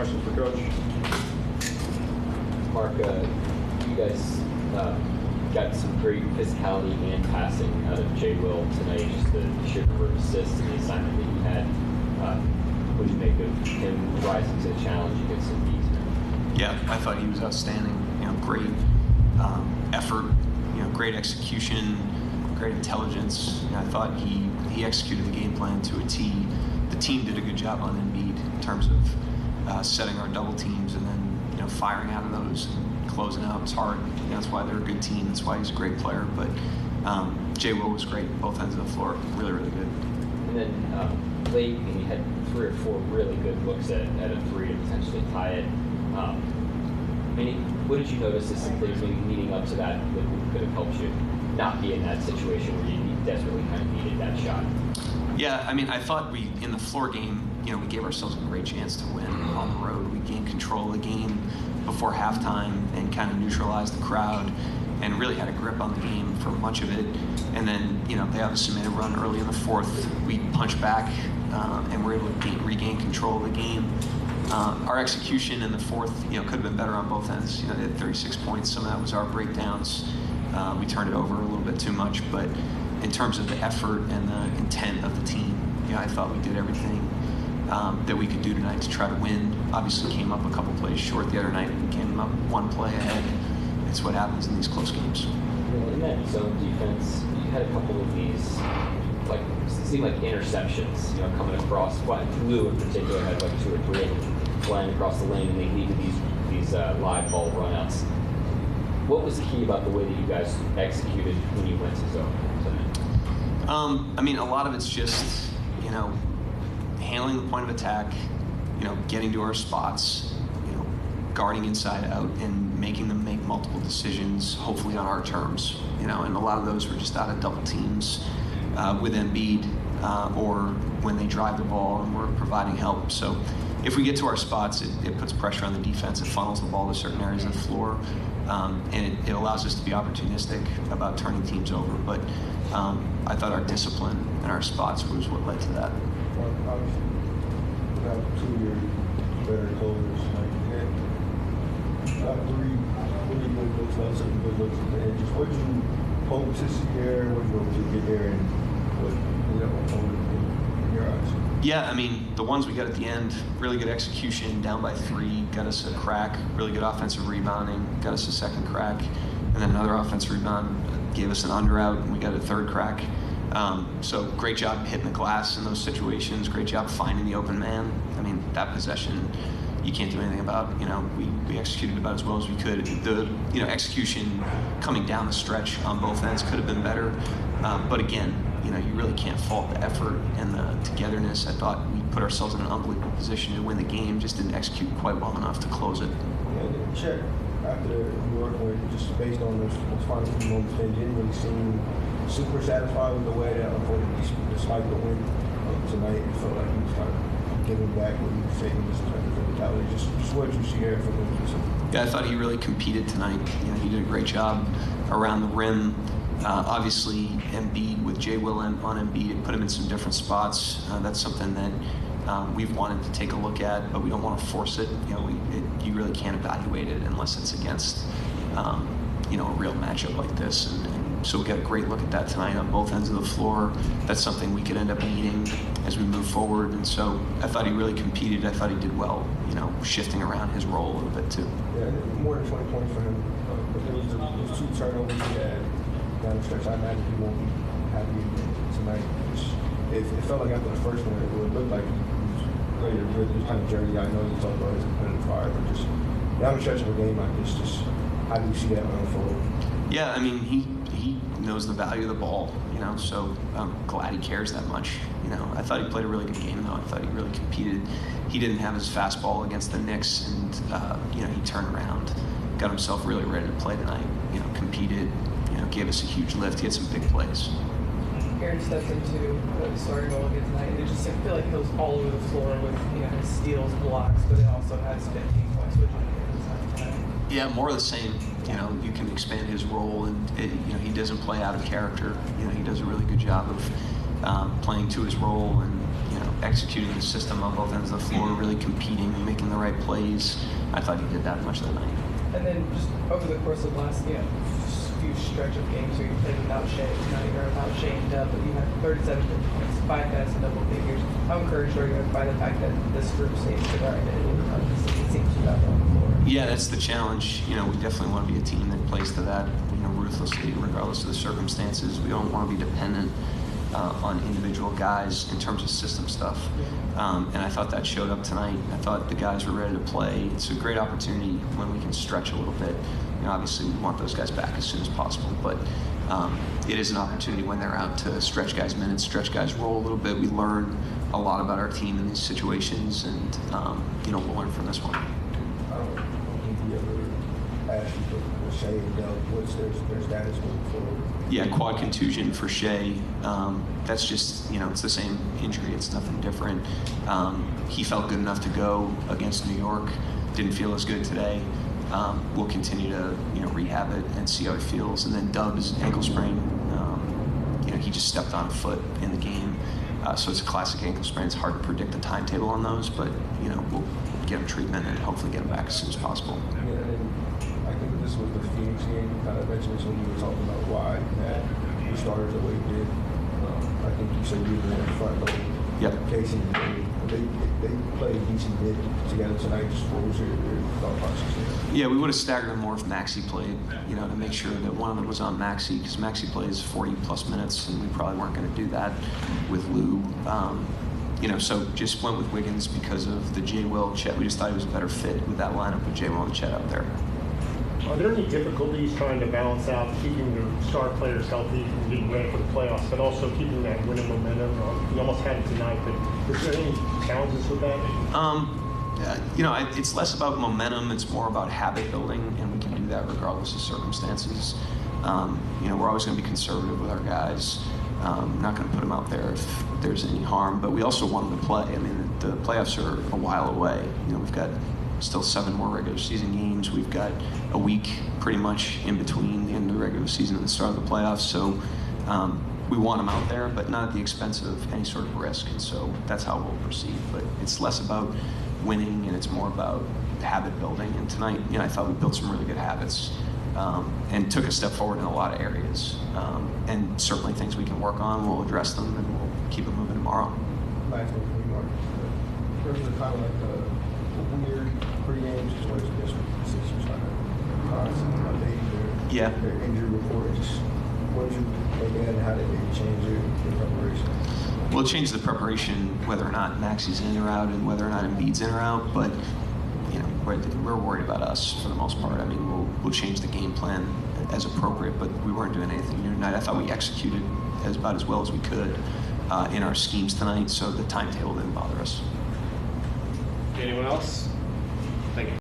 questions for Coach? Mark, you guys got some great physicality and passing out of J. Will tonight, just the sheer number of assists and the assignment that you had. What did you make of him rising to the challenge against Embiid tonight? Yeah, I thought he was outstanding. Great effort, great execution, great intelligence. I thought he executed the game plan to a T. The team did a good job on Embiid in terms of setting our double teams and then firing out of those and closing out. It's hard. That's why they're a good team. That's why he's a great player. But J. Will was great, both ends of the floor, really, really good. And then late, he had 3 or 4 really good looks at a 3 to potentially tie it. What did you notice as some players maybe leading up to that could have helped you not be in that situation where you desperately kind of needed that shot? Yeah, I thought in the floor game, we gave ourselves a great chance to win on the road. We gained control of the game before halftime and kind of neutralized the crowd and really had a grip on the game for much of it. And then, they obviously made a run early in the fourth. We punched back and were able to regain control of the game. Our execution in the fourth, could have been better on both ends. They had 36 points. Some of that was our breakdowns. We turned it over a little bit too much, but in terms of the effort and the intent of the team, I thought we did everything that we could do tonight to try to win. Obviously came up a couple plays short the other night. We came up 1 play ahead. It's what happens in these close games. In that zone defense, you had a couple of these, seemed like interceptions, coming across. Lou in particular had 2 or 3 of them flying across the lane, and they lead to these live ball runouts. What was the key about the way that you guys executed when you went to zone tonight? A lot of it's just, handling the point of attack, getting to our spots, guarding inside out, and making them make multiple decisions, hopefully on our terms. And a lot of those were just out of double teams with Embiid or when they drive the ball and we're providing help. So if we get to our spots, it puts pressure on the defense. It funnels the ball to certain areas of the floor, and it allows us to be opportunistic about turning teams over. But I thought our discipline and our spots was what led to that. Obviously, we have 2 of your better closers. Got 3 really good looks, some good looks at the edges. What did you hope to see there? What did you hope to get there? And what in your eyes? Yeah, the ones we got at the end, really good execution, down by 3, got us a crack, really good offensive rebounding, got us a second crack, and then another offensive rebound gave us an under out, and we got a 3rd crack. So great job hitting the glass in those situations, great job finding the open man. That possession, you can't do anything about. We executed about as well as we could. The execution coming down the stretch on both ends could have been better, but again, you really can't fault the effort and the togetherness. I thought we put ourselves in an unbelievable position to win the game, just didn't execute quite well enough to close it. Yeah, check after you work with, just based on those final few moments, they didn't really seem super satisfied with the way that unfolded despite the win tonight. It felt like he was kind of giving back what he was saying just in terms of mentality. Just what you see there from him. Yeah, I thought he really competed tonight. He did a great job around the rim. Obviously, Embiid with J. Will on Embiid, it put him in some different spots. That's something that we've wanted to take a look at, but we don't want to force it. You really can't evaluate it unless it's against a real matchup like this. And so we got a great look at that tonight on both ends of the floor. That's something we could end up needing as we move forward. And so I thought he really competed. I thought he did well, shifting around his role a little bit too. Yeah, more than 20 points for him. But there was those 2 turnovers he had down the stretch. I imagine he won't be happy tonight. It felt like after the first one, it looked like he was ready to rip this kind of journey. I know you talk about his competitive fire, but just down the stretch of a game like this, just how do you see that unfold? Yeah, he knows the value of the ball, so I'm glad he cares that much. I thought he played a really good game, though. I thought he really competed. He didn't have his fastball against the Knicks, and, he turned around, got himself really ready to play tonight, competed, gave us a huge lift. He had some big plays. Aaron steps into the starting role again tonight. It just I feel like he was all over the floor with his steals, blocks, but it also has 15 points with him. Yeah, more of the same. You can expand his role, and he doesn't play out of character. He does a really good job of playing to his role and executing the system on both ends of the floor, really competing, making the right plays. I thought he did that much of the night. And then just over the course of the last few stretch of games where you played without Shea, now you're without Shea and Dub, but you had 37 points, 5 guys in double figures. How encouraged are you by the fact that this group seems to their identity? It seems to have on the floor. Yeah, that's the challenge. We definitely want to be a team that plays to that, ruthlessly, regardless of the circumstances. We don't want to be dependent on individual guys in terms of system stuff. And I thought that showed up tonight. I thought the guys were ready to play. It's a great opportunity when we can stretch a little bit. Obviously, we want those guys back as soon as possible, but it is an opportunity when they're out to stretch guys' minutes, stretch guys' role a little bit. We learn a lot about our team in these situations, and we'll learn from this one. I don't think we ever asked you for Shea and Dub. What's their status moving forward? Yeah, quad contusion for Shea. That's just, it's the same injury. It's nothing different. He felt good enough to go against New York. Didn't feel as good today. We'll continue to, rehab it and see how he feels. And then Dub's ankle sprain, he just stepped on a foot in the game. So it's a classic ankle sprain. It's hard to predict the timetable on those, but, we'll get him treatment and hopefully get him back as soon as possible. Yeah, and I think this was the Phoenix game. You kind of mentioned this when you were talking about why you had the starters the way you did. I think you said you were in front of Casey. They played decent bit together tonight. Just what was your thought process there? Yeah, we would have staggered them more if Maxey played, to make sure that one of them was on Maxey, because Maxey plays 40-plus minutes, and we probably weren't going to do that with Lou. So just went with Wiggins because of the J-Will, Chet. We just thought he was a better fit with that lineup with J-Will and Chet out there. Are there any difficulties trying to balance out keeping your star players healthy and getting ready for the playoffs, but also keeping that winning momentum? You almost had it tonight, but is there any challenges with that? It's less about momentum. It's more about habit building, and we can do that regardless of circumstances. We're always going to be conservative with our guys. Not going to put them out there if there's any harm, but we also want them to play. I mean, the playoffs are a while away. We've got still 7 more regular season games. We've got a week pretty much in between the end of the regular season and the start of the playoffs. So we want them out there, but not at the expense of any sort of risk. And so that's how we'll proceed. But it's less about winning, and it's more about habit building. And tonight, I thought we built some really good habits and took a step forward in a lot of areas. And certainly things we can work on, we'll address them, and we'll keep it moving tomorrow. Last one for you, Mark. There was kind of like a weird pre-game situation against the Sixers, kind of updating their injury report. Just what did you make of it, and how did it change your preparation? Well, it changed the preparation whether or not Maxey's in or out and whether or not Embiid's in or out, but we're worried about us for the most part. I mean, we'll change the game plan as appropriate, but we weren't doing anything new tonight. I thought we executed about as well as we could in our schemes tonight, so the timetable didn't bother us. Anyone else?